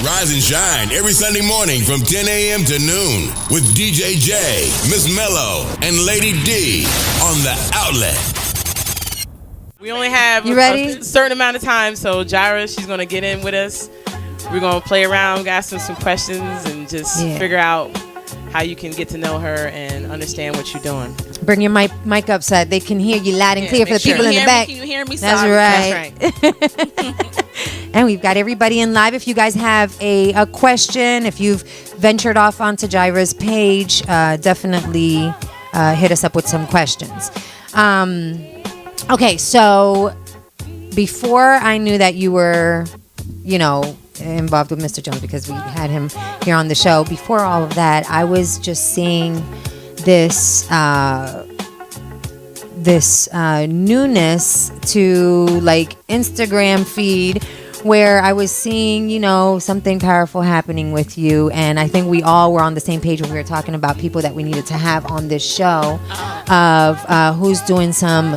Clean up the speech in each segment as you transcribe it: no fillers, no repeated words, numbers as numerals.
Rise and shine every Sunday morning from 10 a.m. to noon with DJ J, Miss Mello, and Lady D on The Outlet. We only have a certain amount of time, so Jirah, she's going to get in with us. We're going to play around, ask her some questions, and just figure out how you can get to know her and understand what you're doing. Bring your mic up so they can hear you loud and clear for the people in the back. Can you hear me? That's right. That's right. And we've got everybody in live. If you guys have a question, if you've ventured off onto Jirah's page, definitely hit us up with some questions. Okay, so before I knew that you were, involved with Mr. Jones, because we had him here on the show, before all of that, I was just seeing this newness to like Instagram feed where I was seeing, something powerful happening with you. And I think we all were on the same page when we were talking about people that we needed to have on this show of who's doing some,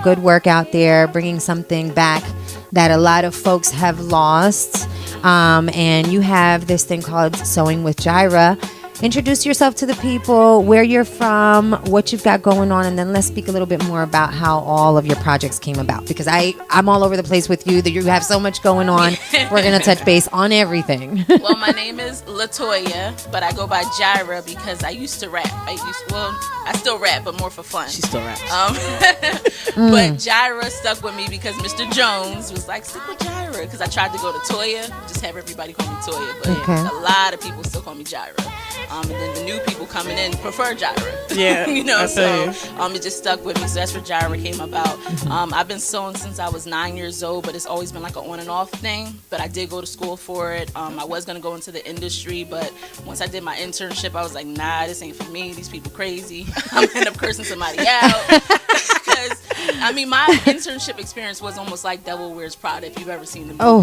good work out there, bringing something back that a lot of folks have lost. And you have this thing called Sewing with Jirah. Introduce yourself to the people, where you're from, what you've got going on, and then let's speak a little bit more about how all of your projects came about. Because I'm all over the place with you. That you have so much going on. We're going to touch base on everything. Well, my name is LaToya, but I go by Jirah because I used to rap. I still rap, but more for fun. She still raps. But Jirah stuck with me because Mr. Jones was like, stick with Jirah. Because I tried to go to Toya, just have everybody call me Toya. But a lot of people still call me Jirah. And then the new people coming in prefer Jirah. Yeah. It just stuck with me. So that's where Jirah came about. I've been sewing since I was 9 years old, but it's always been like an on and off thing. But I did go to school for it. I was going to go into the industry, but once I did my internship, I was like, nah, this ain't for me. These people crazy. I'm going to end up cursing somebody out. Because, my internship experience was almost like Devil Wears Prada, if you've ever seen the movie. Oh,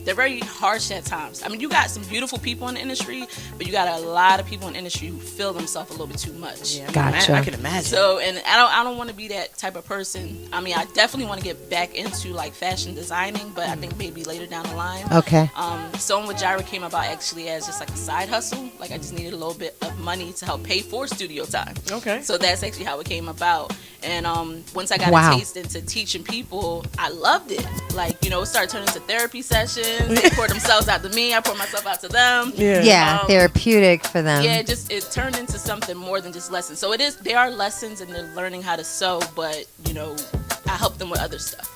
they're very harsh at times. You got some beautiful people in the industry, but you got a lot of people in the industry who feel themselves a little bit too much. Yeah, gotcha. I can imagine. So, and I don't want to be that type of person. I definitely want to get back into like fashion designing, but I think maybe later down the line. Okay. Sewing with Jirah came about actually as just like a side hustle. Like I just needed a little bit of money to help pay for studio time. Okay. So that's actually how it came about. And once I got a taste into teaching people, I loved it. It started turning into therapy sessions. They pour themselves out to me. I pour myself out to them. Yeah, therapeutic for them. Yeah, it turned into something more than just lessons. So they are lessons and they're learning how to sew, but, I help them with other stuff.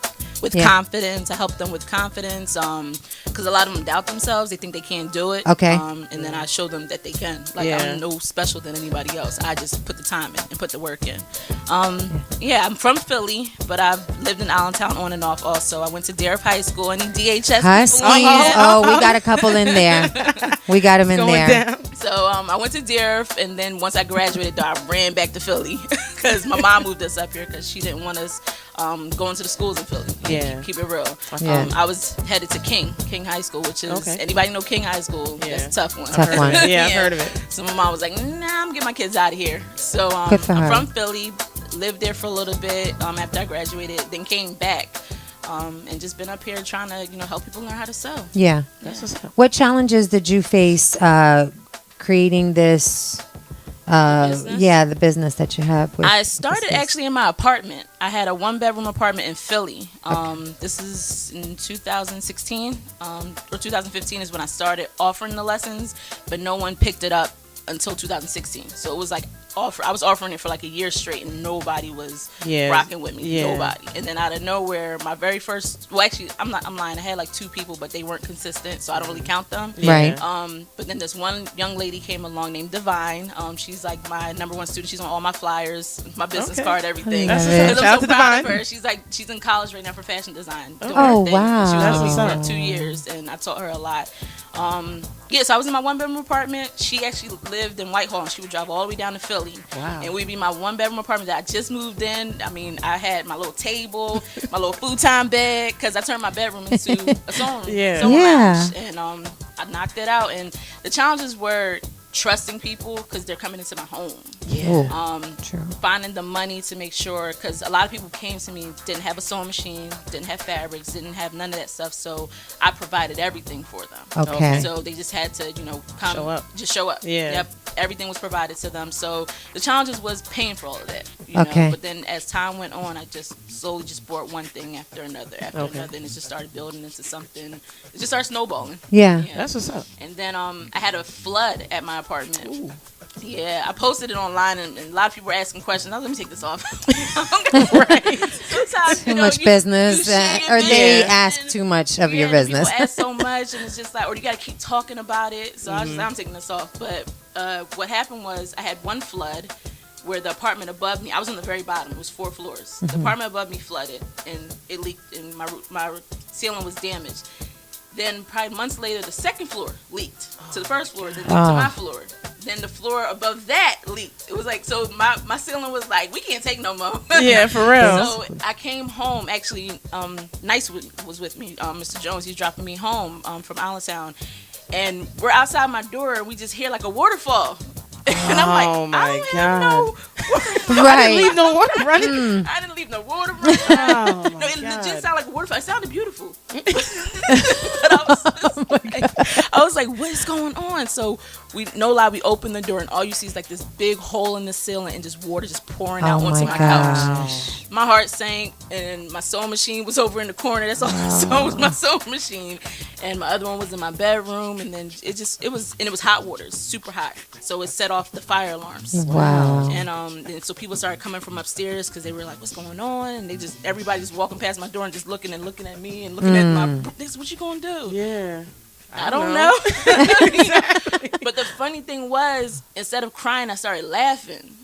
With confidence. I help them with confidence because a lot of them doubt themselves. They think they can't do it. Okay. And then I show them that they can. I'm no special than anybody else. I just put the time in and put the work in. I'm from Philly, but I've lived in Allentown on and off also. I went to Jirah High School. Any DHS Huskies. people? Oh, we got a couple in there. We got them in there. Down. So I went to Jirah, and then once I graduated, I ran back to Philly because my mom moved us up here because she didn't want us going to the schools in Philly. Keep it real. I was headed to King High School, which is anybody know King High School? Yeah. That's a tough one. Tough one. Yeah, I've heard of it. So my mom was like, nah, I'm getting my kids out of here. So I'm from Philly, lived there for a little bit after I graduated, then came back. And just been up here trying to help people learn how to sew. Yeah. What challenges did you face creating this? The business that you have. I started actually in my apartment. I had a 1-bedroom apartment in Philly. This is in 2016 or 2015 is when I started offering the lessons, but no one picked it up until 2016. So it was like I was offering it for like a year straight and nobody was rocking with me. Nobody. And then out of nowhere, my very first, I'm lying, I had like 2 people, but they weren't consistent, so I don't really count them. Right. But then this one young lady came along named Divine. She's like my #1 student. She's on all my flyers, my business card, everything. Shout I'm so proud of her. She's in college right now for fashion design. Oh, wow. She was with me for 2 years and I taught her a lot. So I was in my 1-bedroom apartment. She actually lived in Whitehall and she would drive all the way down to Philly. Wow. And we'd be my 1-bedroom apartment that I just moved in. I had my little table, my little futon bed, because I turned my bedroom into a sewing lounge. And I knocked it out. And the challenges were trusting people because they're coming into my home. True. Finding the money to make sure, because a lot of people came to me, didn't have a sewing machine, didn't have fabrics, didn't have none of that stuff, so I provided everything for them. Okay. So they just had to, come, show up. Yeah. Yep. Everything was provided to them. So the challenges was paying for all of that. Okay. But then as time went on, I just slowly just bought one thing after another, and it just started building into something. It just started snowballing. Yeah. That's what's up. And then I had a flood at my apartment. Ooh. Yeah, I posted it online, and a lot of people were asking questions. Let me take this off. Right. Sometimes, too much business, or they ask too much of your business. People ask so much, and it's just like, or you got to keep talking about it. So I'm taking this off. But what happened was I had one flood where the apartment above me, I was on the very bottom. It was 4 floors. The apartment above me flooded, and it leaked, and my ceiling was damaged. Then probably months later, the second floor leaked to the first floor, then to my floor. Then the floor above that leaked. It was like, so my ceiling was like, we can't take no more. Yeah, for real. So I came home, actually, Nice was with me, Mr. Jones, he's dropping me home from Allentown. And we're outside my door, and we just hear like a waterfall. And I'm like, oh my God. No right. I didn't leave no water running. I didn't leave no water running. No, it legit sounded like a waterfall. It sounded beautiful. But I was like, what is going on? So we opened the door, and all you see is like this big hole in the ceiling and just water just pouring out onto my couch. My heart sank, and my sewing machine was over in the corner. That's all I saw was my sewing machine. And my other one was in my bedroom, and then it was hot water, super hot. So it set off the fire alarms. Wow. And so people started coming from upstairs because they were like, what's going on? And everybody just walking past my door and just looking at me and looking at this, what you gonna do? Yeah. I don't know. But the funny thing was, instead of crying, I started laughing.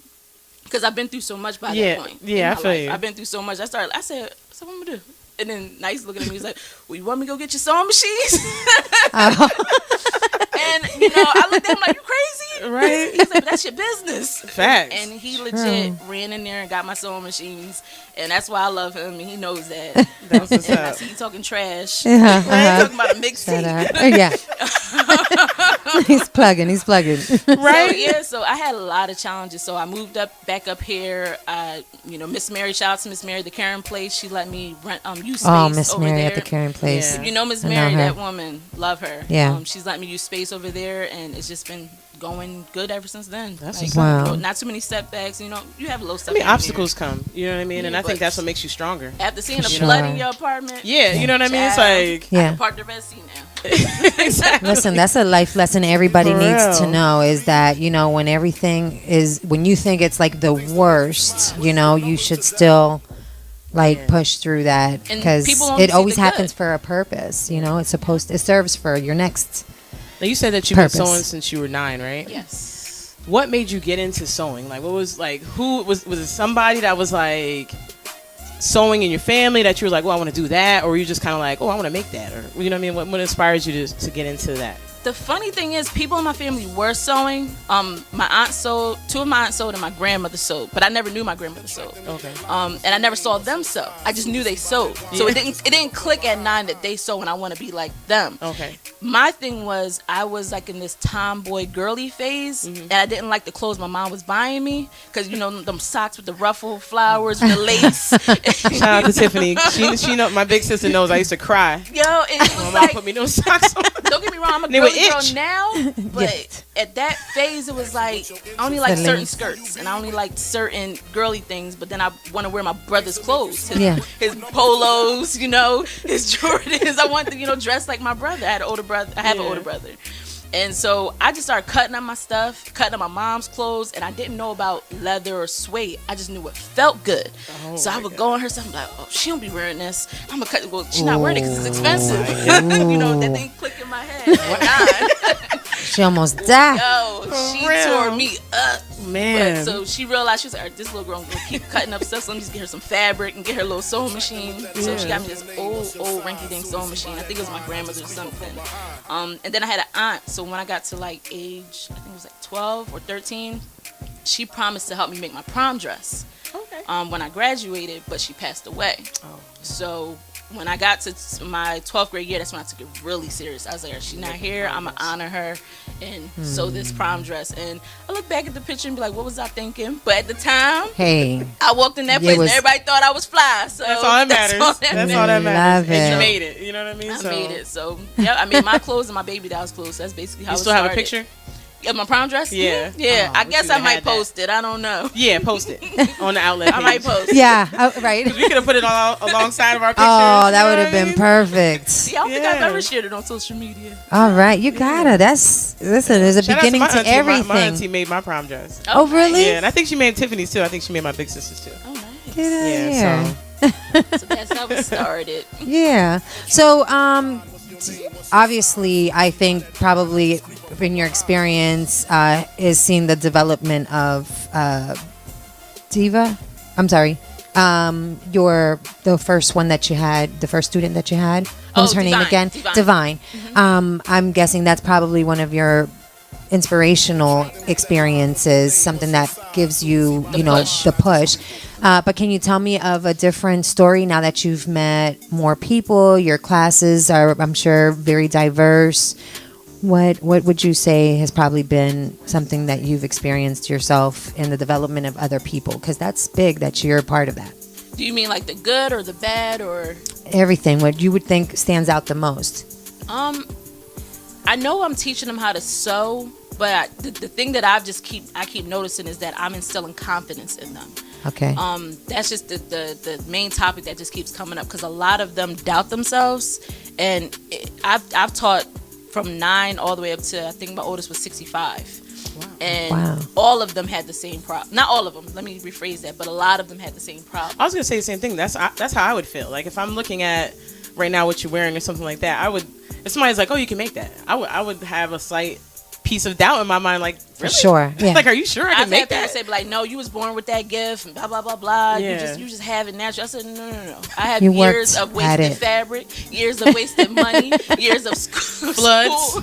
Because I've been through so much by that point. Yeah, I feel you. I've been through so much. I said, what I'm going to do? And then Nice looking at me, he's like, well, you want me to go get your sewing machines? And, I looked at him like, you crazy? Right. He's like, that's your business. Facts. And he legit ran in there and got my sewing machines. And that's why I love him, and he knows that. That's what's and up. I see he talking trash. Yeah. Right? Talking about a mixed tea. Yeah. He's plugging. Right? So I had a lot of challenges. So I moved back up here. Miss Mary, shout out to Miss Mary, the Karen Place. She let me rent use space over there. Miss Mary at the Karen Place. Yeah. Miss Mary, that woman, love her. Yeah. She's let me use space over there, and it's just been going good ever since then. That's wow. Not too many setbacks. You have a little stuff. Obstacles come. You know what I mean? And I think that's what makes you stronger. After seeing the flood in your apartment. Yeah, you know what I mean? It's like, I can park the Red Sea now. Exactly. Listen, that's a life lesson everybody needs to know, is that, when you think it's like the worst, you should still push through that, because it always happens for a purpose. It serves for your next. Now, you said that you've been sewing since you were 9, right? Yes. What made you get into sewing? Like, what was who was it somebody that was like sewing in your family that you were like, well, I want to do that? Or were you just kind of like, oh, I want to make that? Or, you know what I mean? What inspires you to get into that? The funny thing is, people in my family were sewing. My aunt sewed, 2 of my aunts sewed, and my grandmother sewed. But I never knew my grandmother sewed. Okay. And I never saw them sew. I just knew they sewed. So it didn't click at 9 that they sew, and I want to be like them. Okay. My thing was, I was like in this tomboy girly phase, and I didn't like the clothes my mom was buying me, because them socks with the ruffle flowers with the lace. Shout out to Tiffany. She know, my big sister knows I used to cry. Yo, and it was my mom put me no socks on. Don't get me wrong, I'm a girly girl now, but at that phase it was like I only like certain skirts, and I only liked certain girly things, but then I want to wear my brother's clothes, his polos, his Jordans. I want to dress like my brother. I have an older brother. And so I just started cutting up my stuff, cutting up my mom's clothes, and I didn't know about leather or suede. I just knew it felt good. So I would go on her stuff and be like, oh, she don't be wearing this. I'm going to cut it. Well, she's not wearing it because it's expensive. That thing clicked in my head. She almost died. Yo, she tore me up. Man. But, so she realized, she was like, all right, this little girl going to keep cutting up stuff, so let me just get her some fabric and get her a little sewing machine. So she got me this old rinky-dink sewing machine. I think it was my grandmother's or something. And then I had an aunt, so when I got to age, I think it was 12 or 13, she promised to help me make my prom dress. Okay. When I graduated, but she passed away. Oh. So when I got to my 12th grade year, that's when I took it really serious. I was like, she's not here. I'm going to honor her and sew this prom dress. And I look back at the picture and be like, what was I thinking? But at the time, I walked in that place and everybody thought I was fly. So that's all that matters. That's all that matters. And you made it. You know what I mean? I made it. So, yeah, I made my clothes and my baby doll's clothes. So that's basically how it started. You still have a picture? Yeah, my prom dress? Yeah. Yeah. I guess I might post it. I don't know. Yeah, post it on the outlet page. I might post it. Yeah, right. Because we could have put it all alongside of our pictures. Oh, that would have been perfect. See, I don't think I've ever shared it on social media. All right, you gotta. Listen, there's a beginning to everything. My auntie made my prom dress. Oh, really? Yeah, and I think she made Tiffany's too. I think she made my big sister's too. Oh, nice. Yeah. So that's how it started. Yeah. So, obviously, I think probably in your experience is seeing the development of Diva. I'm sorry. The first one that you had, the first student that you had. What was her name again? Divine. Mm-hmm. I'm guessing that's probably one of your inspirational experiences, something that gives you, the push. But can you tell me of a different story now that you've met more people? Your classes are, I'm sure, very diverse. What would you say has probably been something that you've experienced yourself in the development of other people? Because that's big that you're a part of that. Do you mean like the good or the bad or everything? What you would think stands out the most? I know I'm teaching them how to sew, but the thing that I keep noticing is that I'm instilling confidence in them. Okay. That's just the main topic that just keeps coming up because a lot of them doubt themselves, and I've taught from 9 all the way up to I think my oldest was 65. Wow. And all of them had the same problem. Not all of them. Let me rephrase that. But a lot of them had the same problem. I was gonna say the same thing. That's how I would feel. Like if I'm looking at right now what you're wearing or something like that, I would. If somebody's like, "Oh, you can make that," I would have a slight piece of doubt in my mind. Like, really? For sure. Yeah. Like, are you sure I can make that? I've had people say, no, you was born with that gift, and blah blah blah blah. Yeah. You just have it natural. I said, no. I have years of wasted fabric, years of wasted money, years of floods.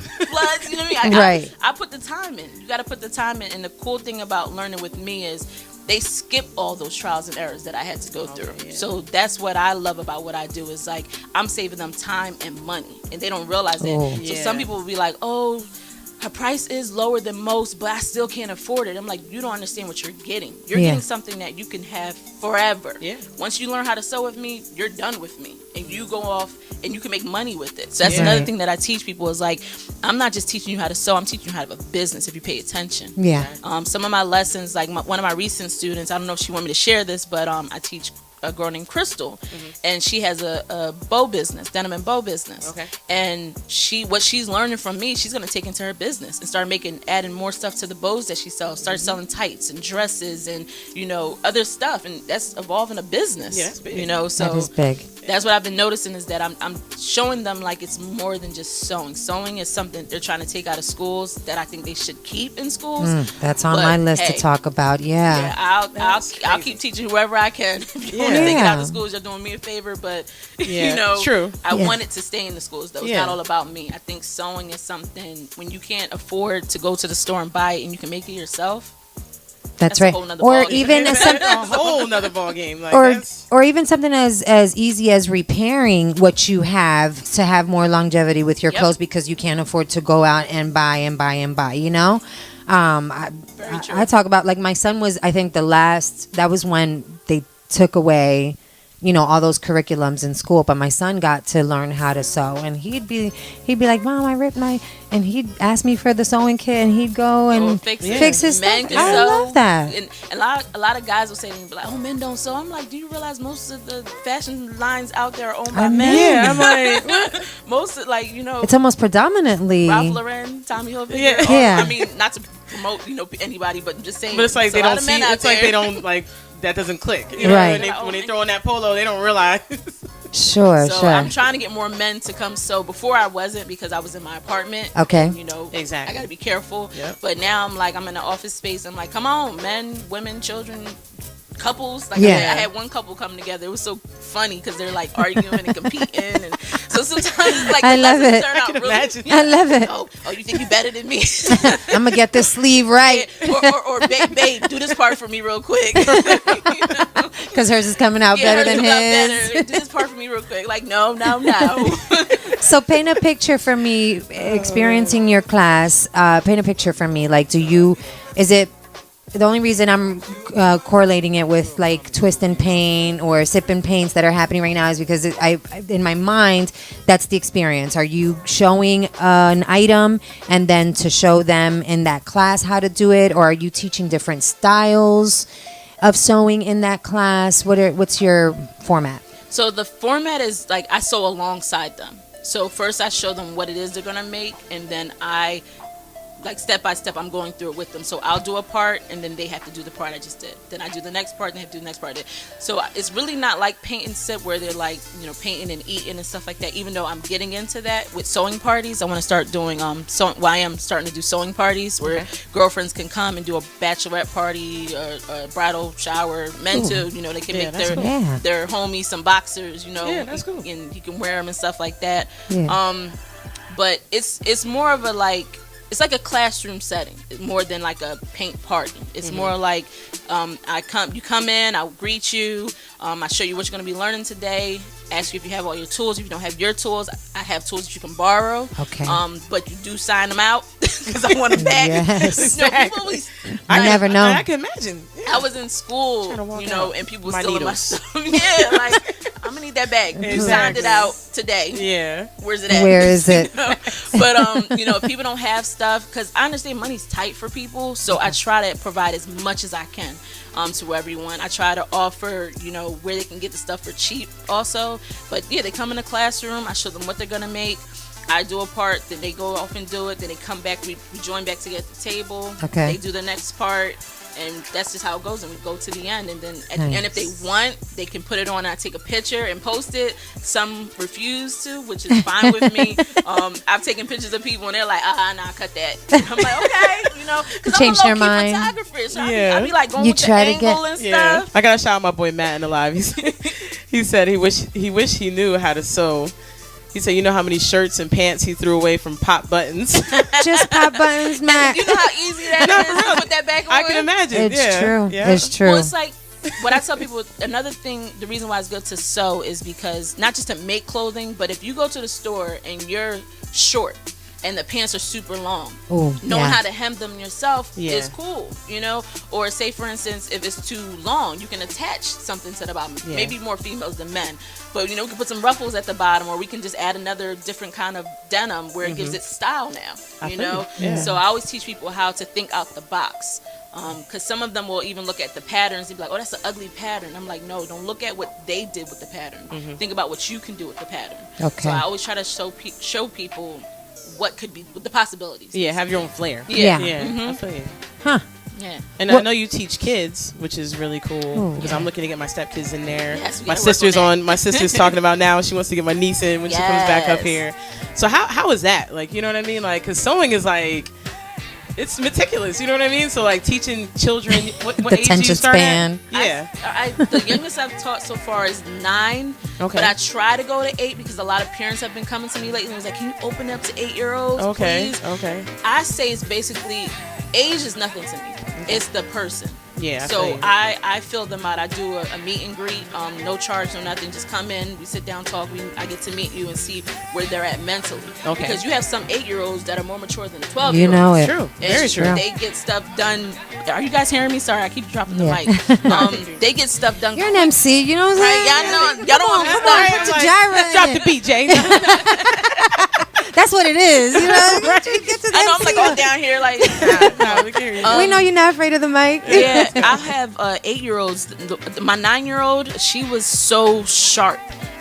You know what I mean? Right. I put the time in. You got to put the time in. And the cool thing about learning with me is they skip all those trials and errors that I had to go through. Yeah. So that's what I love about what I do is like I'm saving them time and money, and they don't realize that. Oh. So some people will be like, oh, her price is lower than most, but I still can't afford it. I'm like, you don't understand what you're getting. You're getting something that you can have forever. Yeah. Once you learn how to sew with me, you're done with me. And you go off and you can make money with it. So that's another thing that I teach people is like, I'm not just teaching you how to sew, I'm teaching you how to have a business if you pay attention. Yeah. Some of my lessons, like one of my recent students, I don't know if she want me to share this, but I teach a girl named Crystal, and she has a bow business, denim and bow business. Okay. And what she's learning from me, she's gonna take into her business and start adding more stuff to the bows that she sells. Start selling tights and dresses and other stuff, and that's evolving a business. Yeah, that's big. So that is big. That's what I've been noticing is that I'm showing them like it's more than just sewing. Sewing is something they're trying to take out of schools that I think they should keep in schools. That's on my list to talk about. Yeah. I'll keep teaching whoever I can. If you want to take it out of schools, you're doing me a favor. But true. I want it to stay in the schools though. It's not all about me. I think sewing is something when you can't afford to go to the store and buy it and you can make it yourself. That's right. Or even a whole nother ball game. Like or even something as easy as repairing what you have to have more longevity with your clothes because you can't afford to go out and buy. I talk about like my son was, I think that was when they took away all those curriculums in school, but my son got to learn how to sew, and he'd be like, Mom, I ripped and he'd ask me for the sewing kit, and he'd go and fix his stuff. I love that. And a lot of guys will say to me, like, oh, men don't sew. I'm like, do you realize most of the fashion lines out there are owned by men? Yeah, I'm like, most of, it's almost predominantly Ralph Lauren, Tommy Hilfiger. Yeah. I mean, not to promote anybody, but I'm just saying. But it's like they don't see. It's like they don't like. That doesn't click. Right. When they throw in that polo, they don't realize. Sure. I'm trying to get more men to come sew. Before I wasn't because I was in my apartment. Okay. And, exactly. I got to be careful. Yep. But now I'm in an office space. I'm like, come on, men, women, children, couples. I had one couple come together. It was so funny because they're like arguing and competing. And so So sometimes it's like I love it. I can imagine. I love it. Oh, you think you better than me? I'm gonna get this sleeve right. or babe, do this part for me real quick. Because hers is coming out better than his. Do this part for me real quick. Like, no. So paint a picture for me, experiencing your class. Paint a picture for me. Like, is it the only reason I'm correlating it with like twist and paint or sip and paints that are happening right now is because in my mind, that's the experience. Are you showing an item and then to show them in that class how to do it, or are you teaching different styles of sewing in that class? What's your format? So the format is like I sew alongside them. So first I show them what it is they're gonna make, and then I, like step by step, I'm going through it with them. So I'll do a part, and then they have to do the part I just did. Then I do the next part, and they have to do the next part. So it's really not like paint and sip where they're like, painting and eating and stuff like that. Even though I'm getting into that with sewing parties, I want to start doing I am starting to do sewing parties where girlfriends can come and do a bachelorette party or a bridal shower. Men too, they can make their homies some boxers, Yeah, that's cool. and you can wear them and stuff like that. Yeah. But it's more of it's like a classroom setting more than like a paint party. It's more like you come in, I'll greet you, I show you what you're going to be learning today, ask you if you have all your tools. If you don't have your tools, I have tools that you can borrow. Okay. But you do sign them out because I want them back. Yes. I never know. I can imagine. Yeah. I was in school, and people were stealing my needles. stuff. Yeah, like I'm gonna need that back. Exactly. You signed it out today. Yeah. Where's it at? Where is it? But if people don't have stuff, because I understand money's tight for people, so I try to provide as much as I can to everyone. I try to offer, where they can get the stuff for cheap also. But yeah, they come in the classroom, I show them what they're gonna make. I do a part, then they go off and do it, then they come back, we join back together at the table. Okay. They do the next part, and that's just how it goes, and we go to the end. And then at the end, if they want, they can put it on, I take a picture and post it. Some refuse to, which is fine with me. I've taken pictures of people and they're like, nah, cut that. I'm like, okay, because Change I'm a their low-key mind. photographer, so Yeah. I be like going You with the try to angle and Yeah. stuff. I gotta shout out my boy Matt in the live. He said he wished he knew how to sew. He said, how many shirts and pants he threw away from pop buttons. Just pop buttons, Matt. You know how easy that is to put that back on? I can imagine. It's true. Yeah. It's true. Well, it's like what I tell people, another thing, the reason why it's good to sew is because not just to make clothing, but if you go to the store and you're short and the pants are super long, knowing how to hem them yourself is cool, or say for instance, if it's too long, you can attach something to the bottom. Maybe more females than men, but we can put some ruffles at the bottom, or we can just add another different kind of denim where it gives it style now, So I always teach people how to think out the box. Because some of them will even look at the patterns and be like, oh, that's an ugly pattern. I'm like, no, don't look at what they did with the pattern. Think about what you can do with the pattern. Okay. So I always try to show people what could be the possibilities. Yeah, have your own flair. Yeah. I feel you. Huh. Yeah. And I know you teach kids, which is really cool because I'm looking to get my stepkids in there. Yes, My sister's talking about now. She wants to get my niece in when she comes back up here. So how is that? Like, you know what I mean? Like, because sewing is like, it's meticulous. You know what I mean? So like teaching children, what age do you start span. at? Yeah. I the youngest I've taught so far is 9. Okay. But I try to go to 8 because a lot of parents have been coming to me lately and was like, can you open up to 8-year-olds, please? Okay. I say it's basically, age is nothing to me. It's the person. Yeah. So I fill them out. I do a meet and greet, no charge, no nothing. Just come in, we sit down, talk. I get to meet you and see where they're at mentally. Okay. Because you have some 8-year-olds that are more mature than 12-year-olds. You know it. True. Very true. They get stuff done. Are you guys hearing me? Sorry, I keep dropping the mic. They get stuff done. You're an MC, you know what I'm saying? Right? Y'all don't want Put your Jirah Drop in the it. beat, Jay. That's what it is, you know? Get to I know I'm like all MC. down here like. Nah, we can hear you. We know you're not afraid of the mic. Yeah, I have 8-year-olds. My 9-year-old, she was so sharp.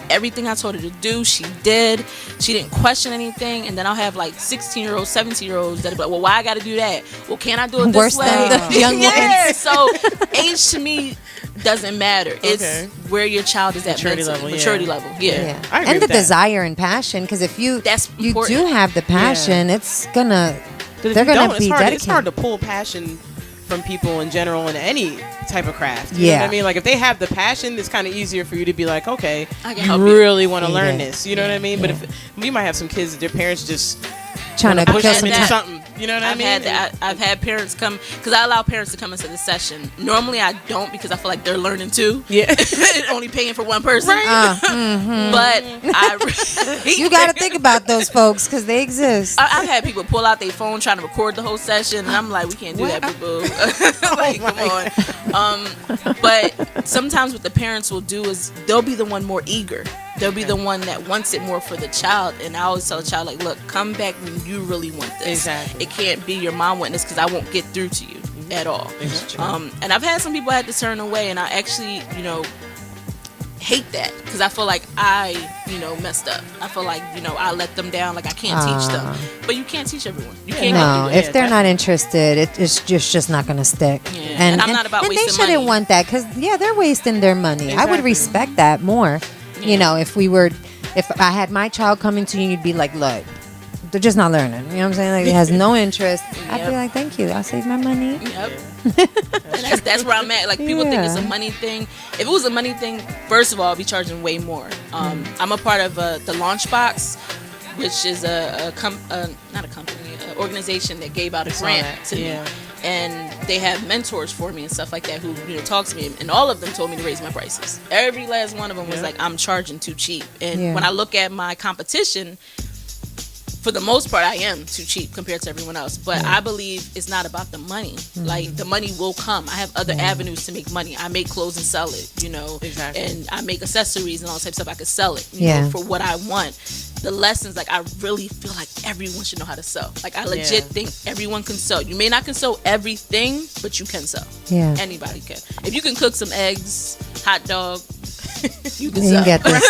Everything I told her to do, she did. She didn't question anything. And then I'll have like 16-year-olds, 17-year-olds that are like, well, why I got to do that? Well, can't I do it this Worse way? than the young Yeah, ones. so age to me doesn't matter. It's where your child is at Maturity mentally. level, Maturity level, yeah. I agree And the with that. desire and passion, because if you That's you important. do have the passion, it's gonna If they're you gonna don't, be it's dedicated. hard to pull passion from people in general in any type of craft. You know what I mean? Like if they have the passion, it's kind of easier for you to be like, okay, you really want to learn this. You know what I mean? But if we might have some kids that their parents just trying to push push them into something. You know what I mean? I've had parents come, because I allow parents to come into the session. Normally I don't, because I feel like they're learning too. Yeah. Only paying for one person. Right. But you got to think about those folks, because they exist. I've had people pull out their phone trying to record the whole session, and I'm like, we can't do that, boo-boo. Like, come on. But sometimes what the parents will do is they'll be the one more eager. They'll be the one that wants it more for the child. And I always tell the child, like, look, come back when you really want this. Exactly. It can't be your mom wanting this, because I won't get through to you at all. And I've had some people I had to turn away, and I actually, hate that, because I feel like I, messed up. I feel like, I let them down, like I can't teach them. But you can't teach everyone. You can't. No, if they're not interested, it's just not going to stick. Yeah. And I'm not about wasting money. And they shouldn't want that, because, they're wasting their money. Exactly. I would respect that more. Yeah. If I had my child coming to you, you'd be like, look, they're just not learning. You know what I'm saying? Like, it has no interest. I'd be like, thank you. I'll save my money. Yep. And that's where I'm at. Like, people think it's a money thing. If it was a money thing, first of all, I'd be charging way more. I'm a part of the Launchbox, which is not a company, an organization that gave out a grant to me. And they have mentors for me and stuff like that who talk to me, and all of them told me to raise my prices. Every last one of them was like, I'm charging too cheap. And when I look at my competition, for the most part, I am too cheap compared to everyone else. But I believe it's not about the money. Like, the money will come. I have other avenues to make money. I make clothes and sell it, Exactly. And I make accessories and all types of stuff. I could sell it, for what I want. The lessons, like, I really feel like everyone should know how to sew. Like, I legit think everyone can sew. You may not can sew everything, but you can sew. Yeah. Anybody can. If you can cook some eggs, hot dog, you can sew. Get this.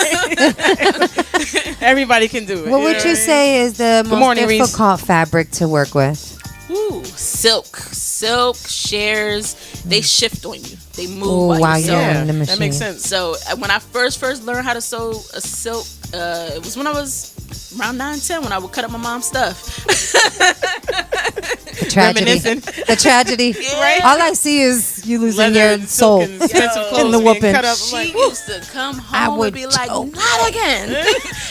Everybody can do it. What would you say is the most difficult fabric to work with? Ooh, silk, shears. They shift on you. They move while you sew. That makes sense. So when I first learned how to sew a silk, it was when I was around 9-10, when I would cut up my mom's stuff. The tragedy. Right? All I see is you losing your soul in the whooping. She used to come home and be like, not again.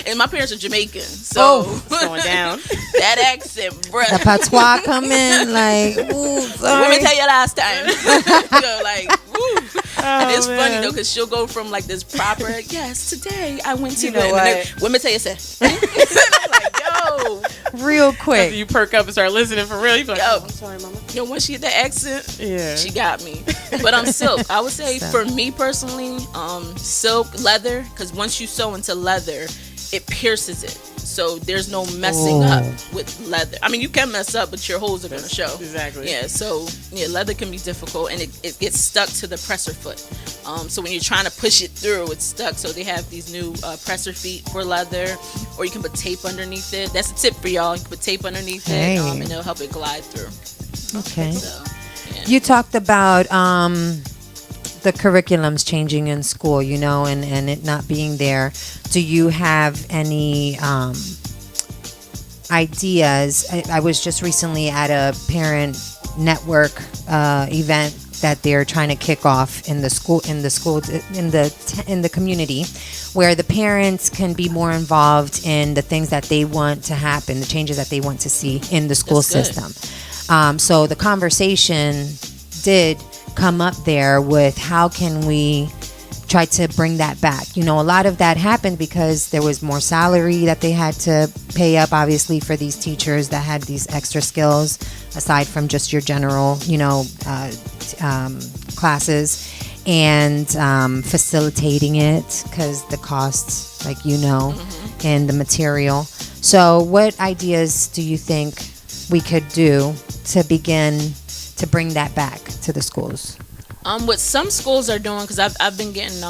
And my parents are Jamaican, so it's going down. That accent, bruh. The patois come in like, ooh, sorry. Let me tell you last time. And it's funny though, because she'll go from like this proper, yes, today I went to let me tell you something. Like, yo, real quick. After you perk up and start listening for real, you be like, I'm sorry, mama. Once she hit the accent, she got me. But silk. I would say for me personally, silk, leather, because once you sew into leather, it pierces it. So there's no messing up with leather. I mean, you can mess up, but your holes are going to show. Exactly. Yeah, so leather can be difficult, and it gets stuck to the presser foot. So when you're trying to push it through, it's stuck. So they have these new presser feet for leather, or you can put tape underneath it. That's a tip for y'all. You can put tape underneath it, and it'll help it glide through. Okay. So, you talked about the curriculum's changing in school, and it not being there. Do you have any ideas? I was just recently at a parent network event that they're trying to kick off in the community, where the parents can be more involved in the things that they want to happen, the changes that they want to see in the school system. So the conversation did come up there with how can we try to bring that back. A lot of that happened because there was more salary that they had to pay up, obviously, for these teachers that had these extra skills aside from just your general, classes, and facilitating it because the costs, like and the material. So what ideas do you think we could do to begin to bring that back to the schools? What some schools are doing, because I've been getting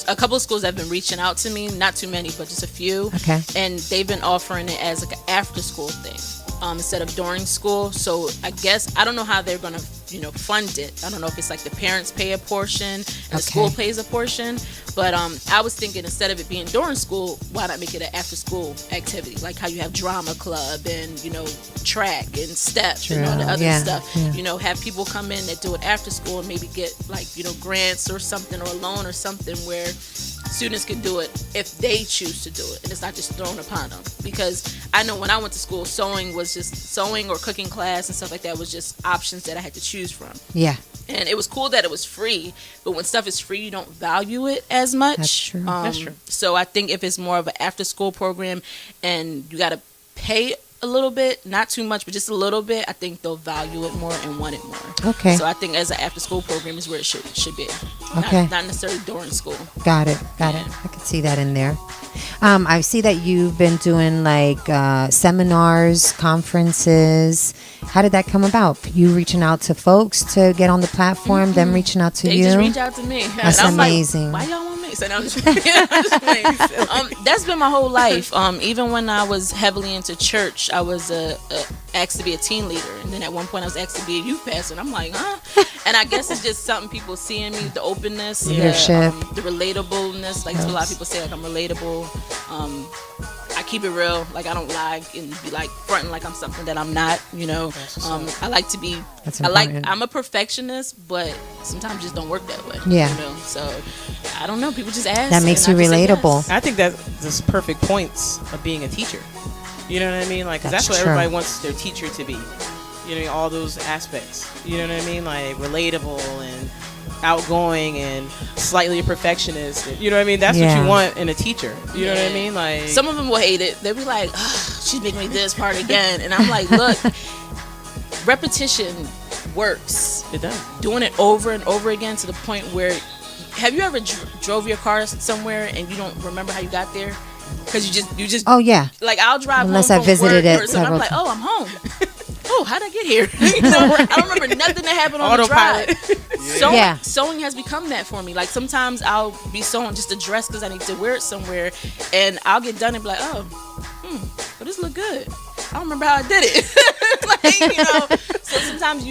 a couple of schools have been reaching out to me, not too many, but just a few. Okay. And they've been offering it as like an after school thing instead of during school. So I guess I don't know how they're going to fund it. I don't know if it's like the parents pay a portion and the school pays a portion, but I was thinking instead of it being during school, why not make it an after school activity, like how you have drama club and track and step and all the other stuff. Have people come in that do it after school and maybe get like grants or something, or a loan or something, where students can do it if they choose to do it, and it's not just thrown upon them. Because I know when I went to school, sewing or cooking class and stuff like that was just options that I had to choose from. Yeah. And it was cool that it was free, but when stuff is free, you don't value it as much. That's true. That's true. So I think if it's more of an after school program and you got to pay a little bit, not too much, but just a little bit, I think they'll value it more and want it more. Okay. So I think as an after school program is where it should be. Okay. Not necessarily during school. Got it. I could see that in there. I see that you've been doing like seminars, conferences. How did that come about? You reaching out to folks to get on the platform, them reaching out to you? They just reach out to me. That's and I'm amazing. Like, why y'all want me? So I'm just that's been my whole life. Even when I was heavily into church, I was asked to be a teen leader, and then at one point I was asked to be a youth pastor, and I'm like, huh? And I guess it's just something people see in me, the openness, leadership, the relatableness. Like a lot of people say, like I'm relatable. I keep it real. Like I don't lie and be like fronting like I'm something that I'm not. I like to be. I'm a perfectionist, but sometimes it just don't work that way. Yeah. So I don't know. People just ask. That makes you relatable. Yes. I think that's just perfect points of being a teacher. You know what I mean? Like, 'cause that's what everybody wants their teacher to be. All those aspects. You know what I mean? Like relatable and outgoing and slightly a perfectionist. You know what I mean? That's what you want in a teacher. You know what I mean? Like, some of them will hate it. They'll be like, she's making me this part again. And I'm like, look, repetition works. It does. Doing it over and over again to the point where, have you ever drove your car somewhere and you don't remember how you got there? Because you just oh yeah, like I'll drive unless home I visited work it or I'm like, oh, I'm home. Oh, how'd I get here? I don't remember nothing that happened on the drive. Sewing has become that for me. Like sometimes I'll be sewing just a dress because I need to wear it somewhere, and I'll get done and be like, but this look good. I don't remember how I did it. So sometimes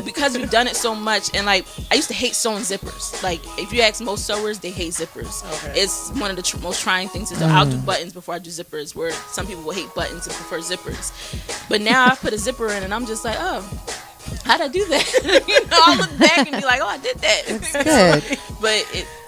because you've done it so much, and like I used to hate sewing zippers. Like if you ask most sewers, they hate zippers. Okay. It's one of the most trying things to do. I'll do buttons before I do zippers, where some people will hate buttons and prefer zippers. But now I put a zipper in and I'm just like, how'd I do that? I'll look back and be like, I did that. It's good. But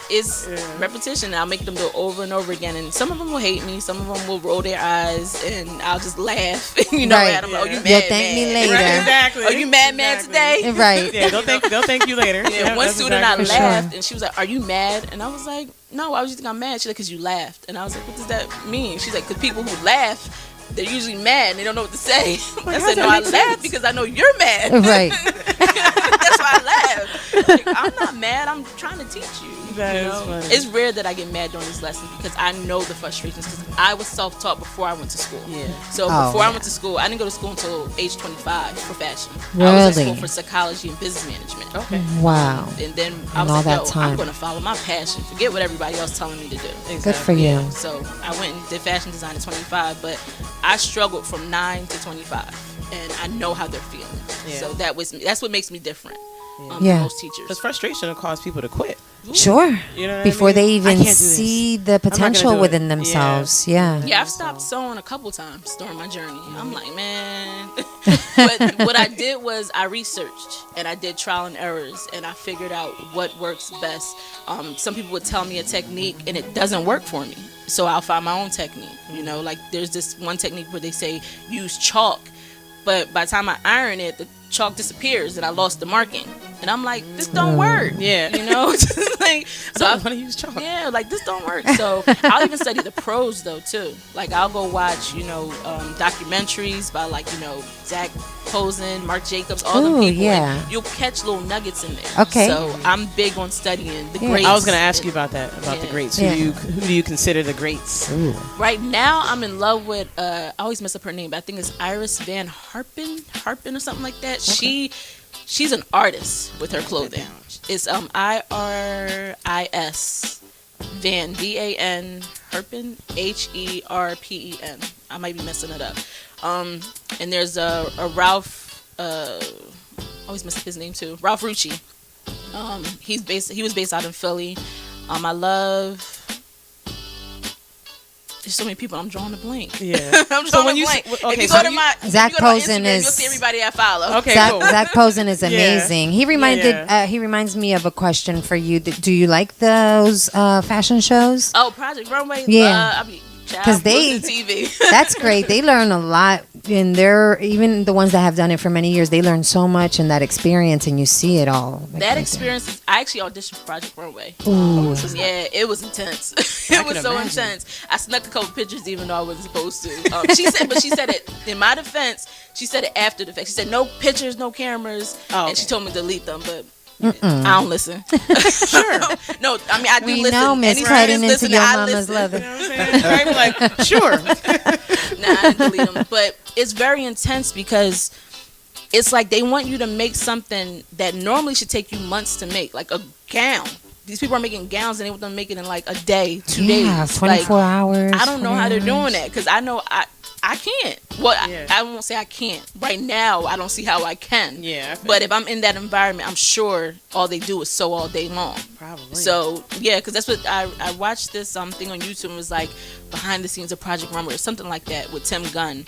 it's repetition. I'll make them do it over and over again, and some of them will hate me, some of them will roll their eyes, and I'll just laugh. At them, like, oh, you mad? You'll thank me later. Right, exactly. Oh, you mad today? Right. Yeah, they'll thank you later. One student I laughed, and she was like, "Are you mad?" And I was like, "No, why would you think I'm mad?" She's like, "Because you laughed." And I was like, "What does that mean?" She's like, "Because people who laugh, they're usually mad and they don't know what to say." I said, "No, I laugh because I know you're mad." Right. That's why I laugh. Like, I'm not mad. I'm trying to teach you. Funny. It's rare that I get mad during these lessons because I know the frustrations, because I was self-taught before I went to school. Yeah. So before I went to school, I didn't go to school until age 25 for fashion. Really? I was in school for psychology and business management. Okay. Wow. And then I was like, I'm going to follow my passion. Forget what everybody else telling me to do. Exactly. Good for you. So I went and did fashion design at 25, but I struggled from 9 to 25, and I know how they're feeling. Yeah. So that's what makes me different. Than most teachers. Because frustration will cause people to quit. Sure. You know before they even see the potential within themselves. Yeah. I've stopped sewing a couple times during my journey. I'm like, man. But what I did was I researched and I did trial and errors, and I figured out what works best. Some people would tell me a technique and it doesn't work for me, so I'll find my own technique. Like there's this one technique where they say use chalk, but by the time I iron it, the chalk disappears and I lost the marking. And I'm like, this don't work. Yeah. Like, so I want to use chalk. Yeah, like this don't work. So I'll even study the pros though too. Like I'll go watch, documentaries by Zach Posen, Mark Jacobs, all them people. Yeah. You'll catch little nuggets in there. Okay. So I'm big on studying the greats. I was going to ask you about that, about the greats. Who do you consider the greats? Ooh. Right now, I'm in love with, I always mess up her name, but I think it's Iris Van Harpen or something like that. Okay. She's an artist with her clothing. It's IRIS Van VAN Herpen HERPEN. I might be messing it up. And there's a Ralph always mess up his name too. Ralph Rucci. He was based out in Philly. I love. There's so many people. I'm drawing a blank. Yeah. I'm drawing a blank. If you go to my Zach Posen Instagram, is. you'll see everybody I follow. Okay, cool. Zach Posen is amazing. He Yeah. He reminds me of a question for you. Do you like those fashion shows? Oh, Project Runway. Yeah. Because they TV. That's great. They learn a lot, and they're even the ones that have done it for many years. They learn so much in that experience, and you see it all. That experience. I actually auditioned for Project Runway. Ooh. Yeah, it was intense. It was so intense. I snuck a couple pictures even though I wasn't supposed to. She said it in my defense. She said it after the fact. She said no pictures, no cameras, and she told me to delete them, but. I don't listen. Sure. No, I mean I do listen. We know Miss cutting into your mama's leather. You know what I'm saying? I'm like, sure. Nah, I didn't delete them. But it's very intense because it's like they want you to make something that normally should take you months to make, like a gown. These people are making gowns and they want them to make it in like a day, 2 days. Yeah, 24 hours. I don't know how they're doing that because I know I can't. Well, I won't say I can't. Right now, I don't see how I can. Yeah. But if I'm in that environment, I'm sure all they do is sew all day long. Probably. So, yeah, because that's what I watched this thing on YouTube. It was like behind the scenes of Project Runway or something like that with Tim Gunn.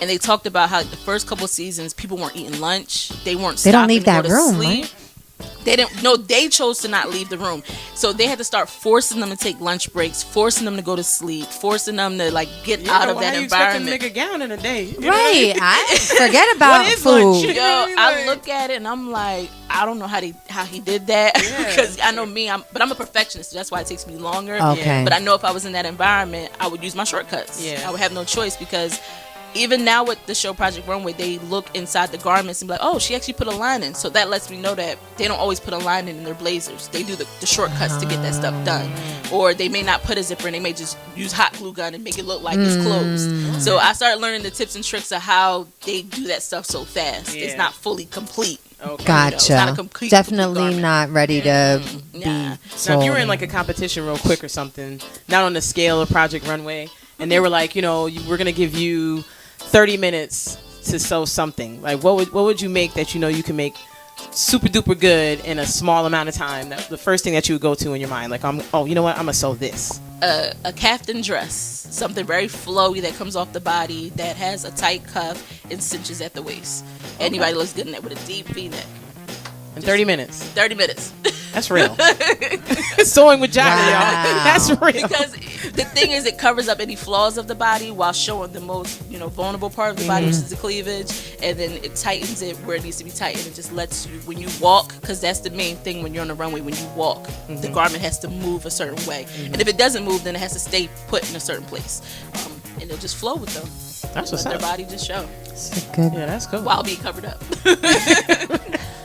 And they talked about how the first couple seasons, people weren't eating lunch. They weren't They don't leave to go that to room, sleep. right? They didn't. No, they chose to not leave the room. So they had to start forcing them to take lunch breaks, forcing them to go to sleep, forcing them to like get out of that environment. Make a gown in a day, right? I forget about food. Yo, I look at it and I'm like, I don't know how he did that because I know me. But I'm a perfectionist. So that's why it takes me longer. Okay. But I know if I was in that environment, I would use my shortcuts. Yeah. I would have no choice because. Even now with the show Project Runway, they look inside the garments and be like, oh, she actually put a line in. So that lets me know that they don't always put a line in their blazers. They do the shortcuts to get that stuff done. Or they may not put a zipper and they may just use hot glue gun and make it look like it's closed. So I started learning the tips and tricks of how they do that stuff so fast. Yeah. It's not fully complete. Okay. Gotcha. It's not a complete not ready to be Now, if you were in like a competition real quick or something, not on the scale of Project Runway, and they were like, we're going to give you 30 minutes to sew something. Like, what would you make that you can make super duper good in a small amount of time? That the first thing that you would go to in your mind, like, you know what? I'm gonna sew this. A caftan dress, something very flowy that comes off the body that has a tight cuff and cinches at the waist. Okay. Anybody looks good in that with a deep V-neck. In 30 minutes. 30 minutes. That's real. Sewing with Jirah, y'all. That's real. Because the thing is, it covers up any flaws of the body while showing the most, vulnerable part of the body, which is the cleavage, and then it tightens it where it needs to be tightened. It just lets you, when you walk, because that's the main thing when you're on the runway. When you walk, the garment has to move a certain way, and if it doesn't move, then it has to stay put in a certain place, and it'll just flow with them. That's what's let up. their body just show. That's good. Yeah, that's good. While being covered up.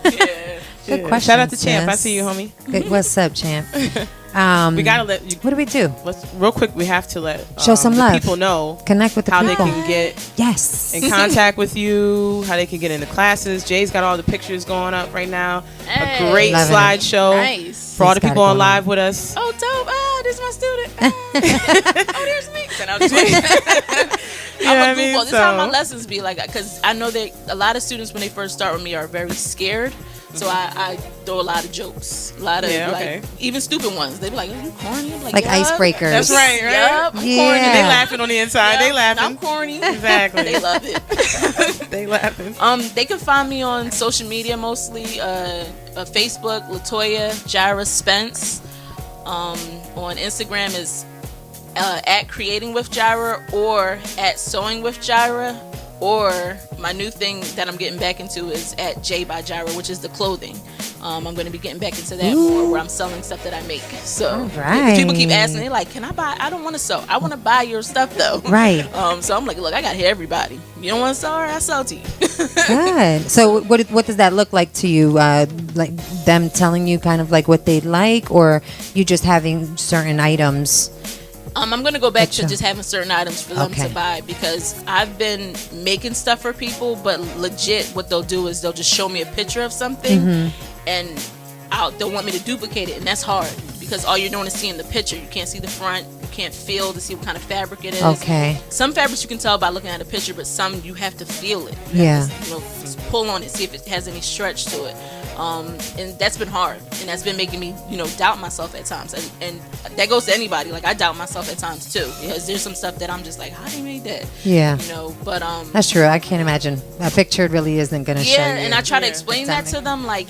Yeah. Good question. Shout out to Champ. I see you, homie. Good. What's up, Champ? We gotta let you. What do we do? Real quick, we have to let show some the love. people know connect with the how people. they can get in contact with you, how they can get into classes. Jay's got all the pictures going up right now. Hey. A great slideshow. Nice. For all the people on live with us. Oh, dope. Ah, this is my student. Oh, there's me. I'm a goofball. This is how my lessons be like, because I know that a lot of students when they first start with me are very scared. So I throw a lot of jokes, a lot of even stupid ones. They be like, "Are you corny?" I'm like icebreakers. That's right. Yep, I'm corny. They laughing on the inside. Yep, they laughing. I'm corny. Exactly. They love it. They laughing. They can find me on social media mostly. Facebook, Latoya Jirah Spence. On Instagram is at Creating with Jirah or at Sewing with Jirah. Or my new thing that I'm getting back into is at J by Jirah, which is the clothing. I'm going to be getting back into that more, where I'm selling stuff that I make. So people keep asking, they're like, "Can I buy?" I don't want to sew. I want to buy your stuff though. Right. So I'm like, look, I got to hit everybody. You don't want to sew? I sell to you. Good. So what does that look like to you? Like them telling you kind of like what they'd like, or you just having certain items? I'm going to go back to just having certain items for them to buy, because I've been making stuff for people, but legit what they'll do is they'll just show me a picture of something and they'll want me to duplicate it, and that's hard because all you're doing is seeing the picture. You can't see the front. You can't feel to see what kind of fabric it is. Okay. Some fabrics you can tell by looking at a picture, but some you have to feel it. Yeah. Just pull on it, see if it has any stretch to it. And that's been hard, and that's been making me, doubt myself at times. And that goes to anybody. Like, I doubt myself at times too, because there's some stuff that I'm just like, how do you make that? Yeah. But that's true. I can't imagine. A picture really isn't gonna show you. Yeah, and I try to explain that to them, like,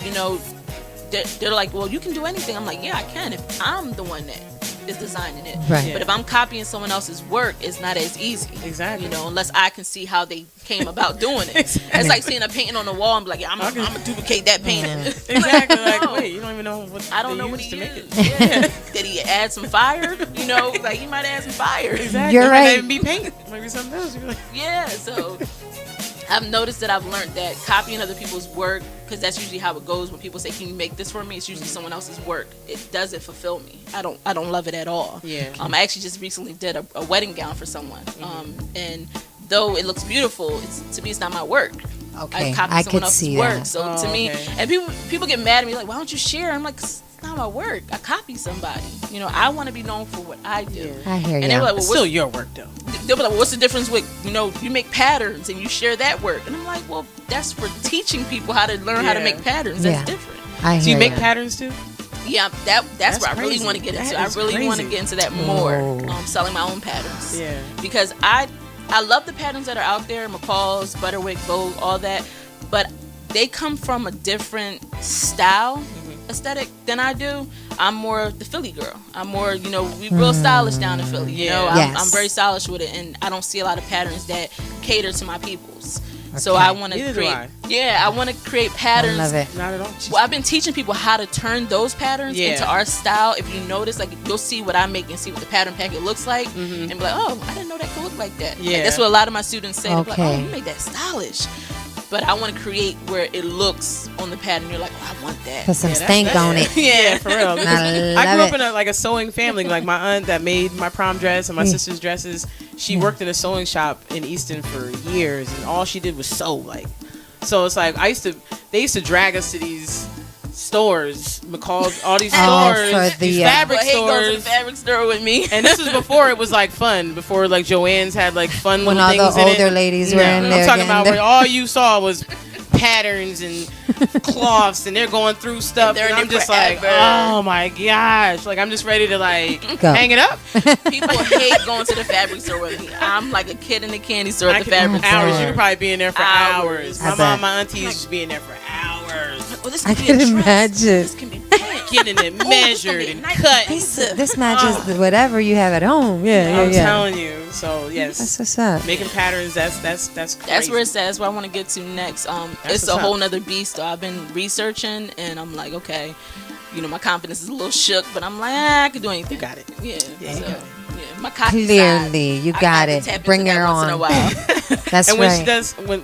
they're like, well, you can do anything. I'm like, yeah, I can if I'm the one that is designing it. Right. But if I'm copying someone else's work, it's not as easy. Exactly. Unless I can see how they came about doing it. It's like seeing a painting on the wall and be like, yeah, I'm gonna duplicate that painting. Exactly. Like, wait, you don't even know what I don't know what he he used used. to make it. Yeah. Did he add some fire? Like he might add some fire. Exactly. You're It might right. not even be paint. Maybe something else. You're like, Yeah. So I've noticed that I've learned that copying other people's work, because that's usually how it goes when people say, can you make this for me? It's usually someone else's work. It doesn't fulfill me. I don't love it at all. Yeah. I actually just recently did a wedding gown for someone. And though it looks beautiful, to me it's not my work. Okay, copied I someone could else's see work. that. So to me, and people get mad at me like, why don't you share? I'm like, 'cause it's not my work. I copy somebody. I want to be known for what I do. I hear you. And they were like, well, it's still your work though. they'll be like, well, what's the difference with, you make patterns and you share that work? And I'm like, well, that's for teaching people how to learn how to make patterns. That's different. I hear So you make ya. patterns too? Yeah, that's what I really crazy. want to get into. That I is really want to crazy. get into that more, selling my own patterns. Yeah. Because I love the patterns that are out there, McCall's, Butterwick, Vogue, all that, but they come from a different style aesthetic than I do. I'm more the Philly girl. I'm more, we real stylish down in Philly. I'm very stylish with it, and I don't see a lot of patterns that cater to my peoples. So I want to create. I want to create patterns. I love it. Not at all. Well, I've been teaching people how to turn those patterns into our style. If you notice, like, you'll see what I make and see what the pattern packet looks like, and be like, oh, I didn't know that could look like that. Yeah. Like, that's what a lot of my students say. They're like, Okay. oh, you made that stylish. But I want to create where it looks on the pattern. You're like, oh, I want that. Put some stank on it. Yeah, for real. Because I love grew up it. in a sewing family. Like, my aunt that made my prom dress and my sister's dresses, she worked in a sewing shop in Easton for years, and all she did was sew. Like, so it's like they used to drag us to these stores, McCall, all these stores, for the, these fabric Hey, go to stores. the fabric store with me. And this was before it was like fun, before like Joann's had like fun When little all things the in older it. ladies were in there I'm talking getting about their- where all you saw was patterns and cloths, and they're going through stuff, They're and in I'm there just like, forever. oh my gosh, like I'm just ready to like Go. hang it up. People hate going to the fabric store with me. I'm like a kid in the candy store at the fabric hours. store. You could probably be in there for Hours. hours. My I mom, bet. my aunties used to be in there for hours, Well, this I could be can a dress. imagine. This can be pants. getting it measured and cut. This matches whatever you have at home. Yeah, I'm yeah. telling you. So yes, That's what's up. making patterns. That's crazy. That's where it's at. That's where I want to get to next. It's what's a up. whole nother beast. Though I've been researching, and I'm like, okay, my confidence is a little shook, but I'm like, I can do anything. You got it. Yeah. Yeah, So, you got it. yeah, my cocky Clearly, side, you I got to it. tap into Bring that her once in a on. while. That's And when right. she does, when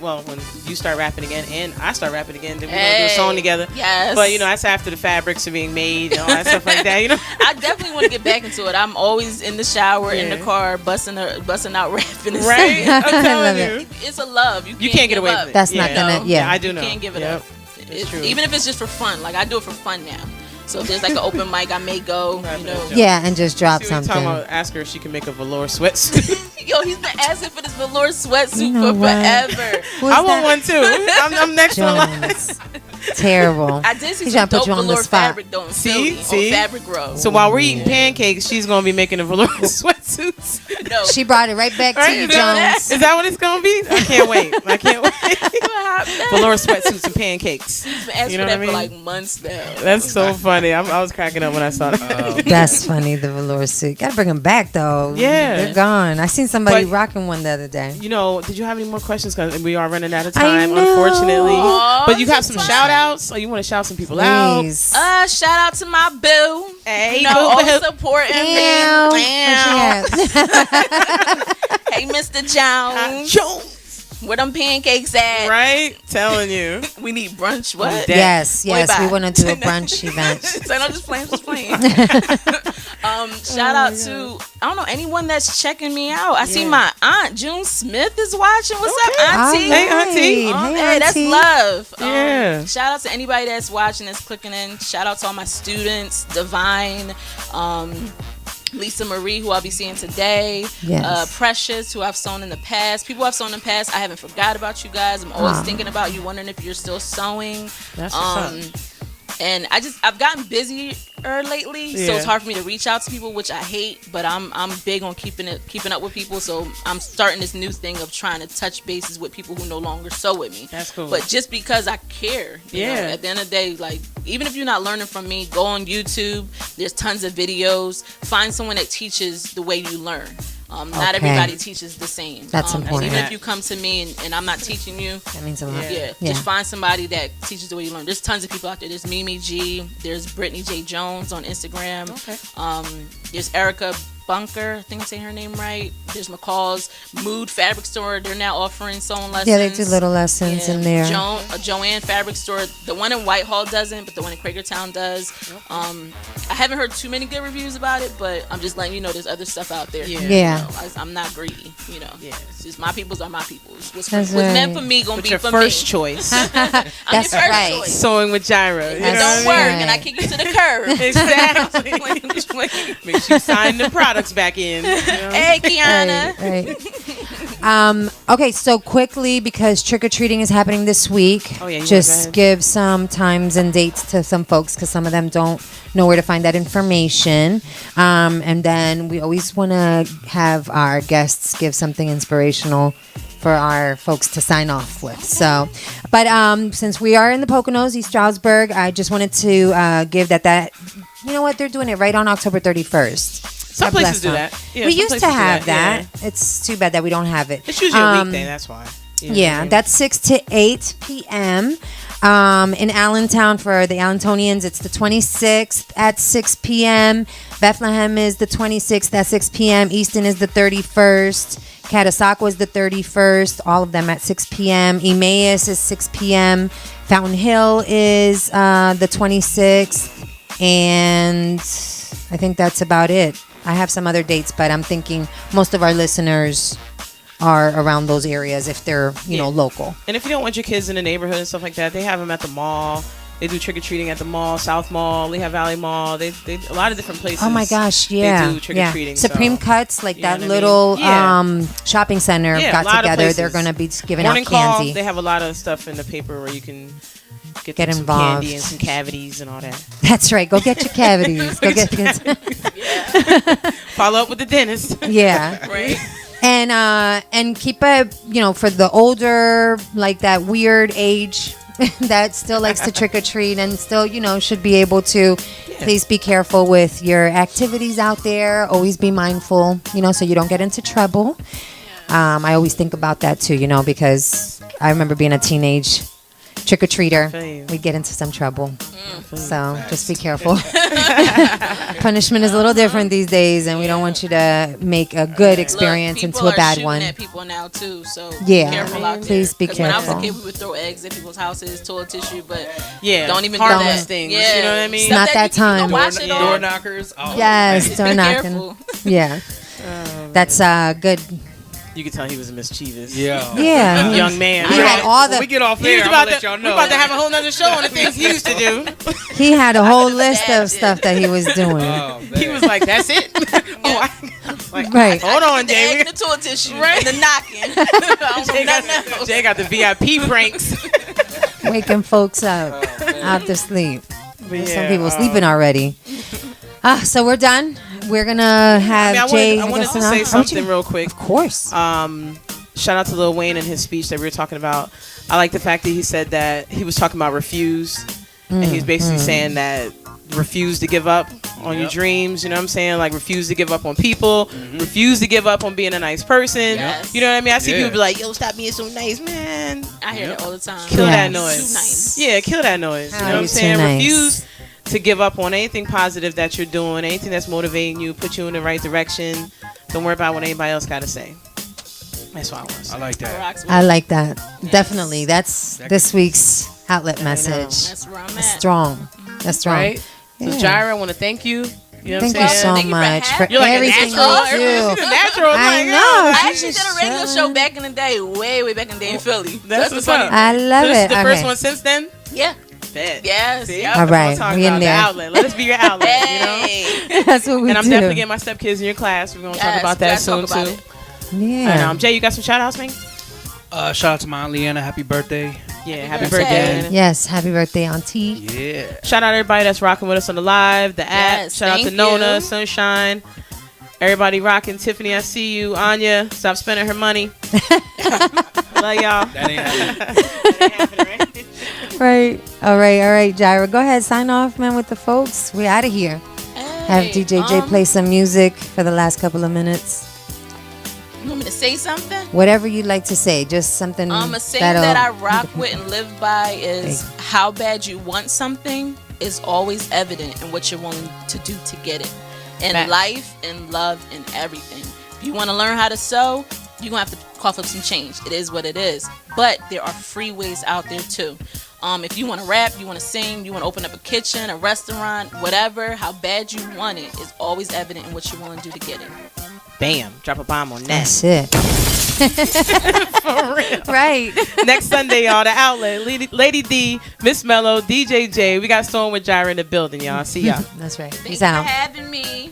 you start rapping again and I start rapping again, then we're gonna do a song together. Yes. But that's after the fabrics are being made and all that stuff like that. I definitely want to get back into it. I'm always in the shower, in the Yeah. car, busting out rapping. And Right? I I'm telling love you. it. It's a love. You can't get give away up. with it. That's not gonna- yeah. I do know. You can't give it Yep. up. It's true. Even if it's just for fun. Like, I do it for fun now. So if there's like an open mic, I may go. Yeah, and just drop See what you're something. talking about? Ask her if she can make a velour sweatsuit. Yo, he's been asking for this velour sweatsuit You know for what? forever. Who's I want that? one too. I'm next in line. Jones. Terrible. I did see He's some trying to put dope you on the velour spot. fabric though in Philly See? on Fabric Row. So while we're eating pancakes, she's gonna be making a velour sweatsuits. No. She brought it right back to Right? you, Is that- Jones. Is that what it's gonna be? I can't wait. Velour sweatsuits and pancakes. He's been asking You know for what that I for mean? like months now. That's so funny. I was cracking up when I saw that. That's funny, the velour suit. Gotta bring them back, though. Yeah. They're gone. I seen somebody But- rocking one the other day. Did you have any more questions? Because we are running out of time, know. unfortunately. Aw, But you got so some shout outs? Or you want to shout some people out? Please. Shout out to my boo. Hey, always boo. supporting me. Damn. Hey, Mr. Jones. Jones. Where them pancakes at? Right? Telling you. We need brunch. What? Yes. We want to do a brunch event. So no, just playing. Shout out to, I don't know, anyone that's checking me out. I see my aunt June Smith is watching. What's up, Auntie? Hey, Auntie. Hey, that's love. Yeah. Shout out to anybody that's watching, that's clicking in. Shout out to all my students, Divine, Lisa Marie, who I'll be seeing today. Yes. Precious, who I've sewn in the past. People I've sewn in the past. I haven't forgot about you guys. I'm always thinking about you, wondering if you're still sewing. That's what's up. And I've gotten busier lately, so it's hard for me to reach out to people, which I hate. But I'm big on keeping up with people. So I'm starting this new thing of trying to touch bases with people who no longer sew with me. That's cool. But just because I care, you know, at the end of the day, like, even if you're not learning from me, go on YouTube. There's tons of videos. Find someone that teaches the way you learn. Not everybody teaches the same. That's important. Even if you come to me and I'm not teaching you, that means a lot. Yeah, just find somebody that teaches the way you learn. There's tons of people out there. There's Mimi G. There's Brittany J. Jones on Instagram. Okay. There's Erica Bunker. I think I'm saying her name right. There's McCall's Mood Fabric Store. They're now offering sewing lessons. Yeah, they do little lessons in there. Joanne Fabric Store. The one in Whitehall doesn't, but the one in Quakertown does. I haven't heard too many good reviews about it, but I'm just letting you know there's other stuff out there. Yeah. You know, I'm not greedy. You know. Yeah. It's just my peoples are my peoples. What's meant for me gonna be your for first me. choice. I'm That's your first right. choice. Sewing with Jirah. If it don't work, and I kick you to the curb. Exactly. Make sure you sign the products back in. You know? Hey, Kiana. Right. Okay, so quickly, because trick-or-treating is happening this week, just give some times and dates to some folks, because some of them don't know where to find that information. And then we always want to have our guests give something inspirational for our folks to sign off with. So, but since we are in the Poconos, East Stroudsburg, I just wanted to give that, you know what, they're doing it right on October 31st. Some places do that. Yeah, we used to have that. Yeah. It's too bad that we don't have it. It's usually a weekday, that's why. Yeah, that's 6 to 8 p.m. In Allentown for the Allentonians. It's the 26th at 6 p.m. Bethlehem is the 26th at 6 p.m. Easton is the 31st. Catasauqua is the 31st. All of them at 6 p.m. Emmaus is 6 p.m. Fountain Hill is the 26th. And I think that's about it. I have some other dates, but I'm thinking most of our listeners are around those areas if they're, you know, local. And if you don't want your kids in the neighborhood and stuff like that, they have them at the mall. They do trick-or-treating at the mall, South Mall, Lehigh Valley Mall. They a lot of different places. Oh my gosh, yeah. They do trick-or-treating. Supreme Cuts, like that little shopping center got together. They're going to be giving out candy. They have a lot of stuff in the paper where you can get involved. Some candy and some cavities and all that. That's right. Go get your cavities. Go get Follow up with the dentist. Yeah. Right. And keep a, you know, for the older, like that weird age that still likes to trick or treat and still, you know, should be able to. Please be careful with your activities out there. Always be mindful, you know, so you don't get into trouble. I always think about that too, you know, because I remember being a teenage trick-or-treater, we'd get into some trouble. So just be careful. Punishment is a little different these days, and we don't want you to make a good experience into a bad one. People are shooting at people now too, so be careful out there. Please be careful. When I was a kid, we would throw eggs at people's houses, toilet tissue, but don't even harmless things. Yeah. You know what I mean? It's not that time. Door knockers. Oh, yes, door knocking. Yeah, that's good. You could tell he was mischievous. Yeah. Young man. He had all the. We get off there. I'm gonna let y'all know. We're about to have a whole nother show on the things he used to do. He had a whole list of stuff that he was doing. Oh, he was like, "That's it." Right. Hold on, Jay. The egg and the toilet tissue and the knocking. Jay got the VIP pranks. Waking folks up out to sleep. Some people sleeping already. So we're done. We're gonna have Jay. I wanted to say something real quick. Of course. Shout out to Lil Wayne and his speech that we were talking about. I like the fact that he said that he was talking about refuse, and he was basically saying that refuse to give up on your dreams. You know what I'm saying? Like refuse to give up on people, refuse to give up on being a nice person. Yes. You know what I mean? I see people be like, "Yo, stop being so nice, man." I hear that all the time. Kill that noise. Too nice. Yeah, kill that noise. You know what I'm saying? Refuse to give up on anything positive that you're doing, anything that's motivating you, put you in the right direction. Don't worry about what anybody else got to say. That's what I want. I like that. I like that. Yes. Definitely. That's this week's outlet message. That's where I'm at. That's strong. That's strong. Right? So, Jirah, I want to thank you. You know Thank you so much for everything you do. I know. I actually did a radio show back in the day, way back in the day in Philly. That's what's up. I love it. This is the first one since then? Yeah. Bet. Yes. Yep. All right. We in there. Outlet. Let us be your outlet. Hey. You know? That's what we do. And I'm definitely getting my stepkids in your class. We're going to talk about that soon, too. Yeah. And Jay, you got some shout outs, man? Shout out to my Aunt Leanna. Happy birthday. Yeah, happy birthday. Yes, happy birthday, Auntie. Yeah. Shout out everybody that's rocking with us on the live, the app. Shout out to Nona, Sunshine. Everybody rocking. Tiffany, I see you. Anya, stop spending her money. Love y'all. That ain't happening. Right. All right, Jirah. Go ahead, sign off, man, with the folks. We're out of here. Hey, Have DJ J play some music for the last couple of minutes. You want me to say something? Whatever you'd like to say. Just something. A saying that I rock with and live by is how bad you want something is always evident in what you're willing to do to get it. In life, in love, in everything. If you want to learn how to sew, you're going to have to cough up some change. It is what it is. But there are free ways out there too. If you want to rap, you want to sing, you want to open up a kitchen, a restaurant, whatever, how bad you want it is always evident in what you're willing to do to get it. Bam. Drop a bomb on that. That's it. For real. Right. Next Sunday, y'all, the outlet. Lady D, Miss Mello, DJ J. We got Storm with Jirah in the building, y'all. See y'all. That's right. Thanks Peace out. for having me.